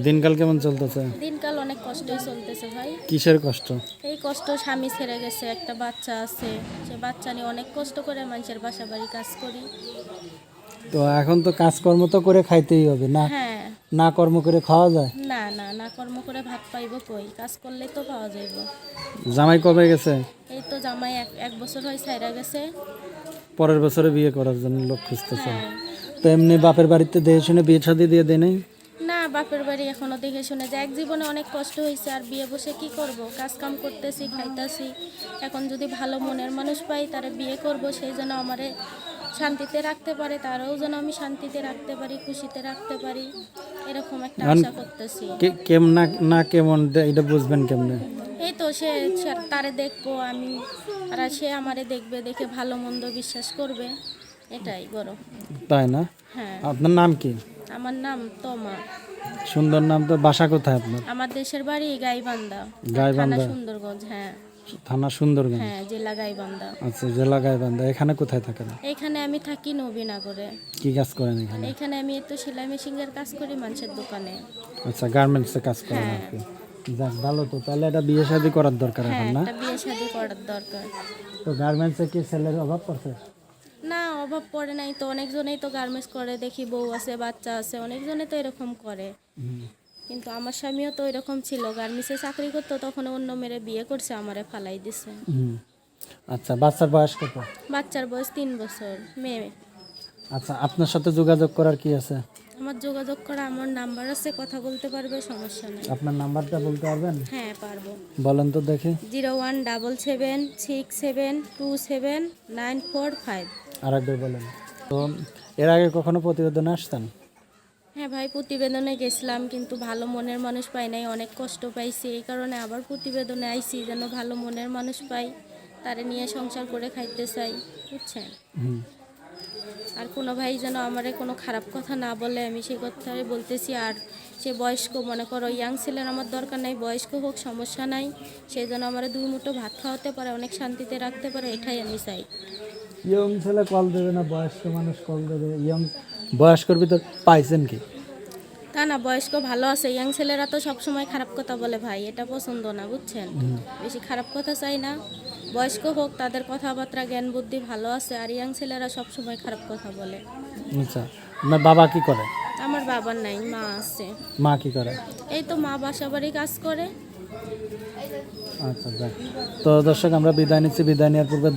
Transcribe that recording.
দিনকাল কেমন চলতেছে? দিনকাল অনেক কষ্টই চলতেছে ভাই। কিসের কষ্ট? এই কষ্ট, স্বামী ছেড়ে গেছে, একটা বাচ্চা আছে, সে বাচ্চা নিয়ে অনেক কষ্ট করে মানুষের বাসা বাড়ি কাজ করি। তো এখন তো কাজকর্ম তো করে খাইতেই হবে না? হ্যাঁ। না কর্ম করে খাওয়া যায়? না না না, কর্ম করে ভাত পাইব কই, কাজ করলেই তো পাওয়া যাইব। জামাই কবে গেছে? এই তো জামাই এক বছর হয় ছাইরা গেছে। পরের বছরে বিয়ে করার জন্য লোক খুঁজতেছে। হ্যাঁ। তো এমনি বাপের বাড়িতে দেখে শুনে বিয়ে শাদী দিয়ে দেয় নাই? না, বাপের বাড়ি এখনো দেখে শুনে যে এক জীবনে অনেক কষ্ট হয়েছে, আর বিয়ে বসে কি করব, কাজ কাম করতেছি, খাইতাছি। এখন যদি ভালো মনের মানুষ পাই তারে বিয়ে করব, সেই জন্য আমারে শান্তিতে রাখতে পারে, তারাও যেন আমি শান্তিতে রাখতে পারি, খুশিতে রাখতে পারি, এরকম একটা আশা করতেছি। কেমন না না কেমন এটা বুঝবেন কেমনে? এই তো সে তারে দেখবো আমি, আর সে আমারে দেখবে, দেখে ভালো মন্দ বিশ্বাস করবে, এটাই বড়। তাই না? হ্যাঁ। আপনার নাম কি? আমার নাম তমা। সুন্দর নাম তো। বাসা কোথায় আপনার? আমার দেশের বাড়ি গাইবান্ধা, থানা গাইবান্ধা? সুন্দরগঞ্জ। হ্যাঁ। থানা সুন্দরগঞ্জ? হ্যাঁ, জেলা গাইবান্ধা। আচ্ছা, জেলা গাইবান্ধা। এখানে কোথায় থাকেন? এখানে আমি থাকি নবীনগরে। কি কাজ করেন এখানে? এখানে আমি তো সেলাই মেশিনের কাজ করি মানুষের দোকানে। আচ্ছা, গার্মেন্টসে কাজ করেন আর হ্যাঁ। কি। যাক, ভালো তো। তাহলে এটা বিয়ে শাদী করার দরকার হ্যাঁ, এখন না? একটা বিয়ে শাদী করার দরকার। তো গার্মেন্টসে কি ছেলের অভাব পড়ছে? না, অভাব পড়ে নাই তো, অনেকজনেই তো গার্মেন্টস করে, দেখি বউ আছে, বাচ্চা আছে, অনেকজনে তো এরকম করে। কিন্তু আমার স্বামীও তো এরকম ছিল, গার্মেন্টসে চাকরি করতো, তখন অন্য মেরে বিয়ে করছে, আমারে ফালাই দিছে। আচ্ছা, বাচ্চার বয়স কত? বাচ্চার বয়স 3 বছর, মেয়ে। আচ্ছা, আপনার সাথে যোগাযোগ করার কি আছে? আমার যোগাযোগ করা, আমার নাম্বার আছে, কথা বলতে পারবে, সমস্যা নেই। আপনার নাম্বারটা বলতে পারবেন? হ্যাঁ, পারবো। বলেন তো দেখি। 01776279445। আর একবার বলেন তো। এর আগে কখনো প্রতিবেদনে আসতেন? হ্যাঁ ভাই, প্রতিবেদনে গেছিলাম, কিন্তু ভালো মনের মানুষ পাই নাই, অনেক কষ্ট পাইছি, এই কারণে আবার প্রতিবেদনে আইছি, যেন ভালো মনের মানুষ পাই, তারে নিয়ে সংসার করে খাইতে চাই, বুঝছেন। আর কোনো ভাই যেন আমারে কোনো খারাপ কথা না বলে, আমি সেই কথাই বলতেছি। আর সে বয়স্ক, মনে করো ইয়াং ছেলের আমার দরকার নাই, বয়স্ক হোক, সমস্যা নাই, সেই জন্য আমার 2 মুঠো ভাত খাওয়াতে পারে, অনেক শান্তিতে রাখতে পারে, এটাই আমি চাই। ইয়ং ছেলে কল দেবে না বয়স্ক মানুষ কল দেবে? ইয়ং বয়স্কর ভিতর পাইছেন কি? তা না, বয়স্ক ভালো আছে, ইয়াং ছেলেরা তো সবসময় খারাপ কথা বলে ভাই, এটা পছন্দ না, বুঝছেন। বেশি খারাপ কথা চাই না, বয়স্ক হোক, তাদের কথাবার্তা জ্ঞান বুদ্ধি ভালো আছে, আর ইয়াং ছেলেরা সবসময় খারাপ কথা বলে। আচ্ছা, আপনার বাবা কি করে? আমার বাবার নাই, মা আছে। মা কি করে? এই তো মা বাসা বাড়ি কাজ করে। আচ্ছা, যাক। তো দর্শক, আমরা বিদায় নিচ্ছি। বিদায় নেওয়ার পূর্বে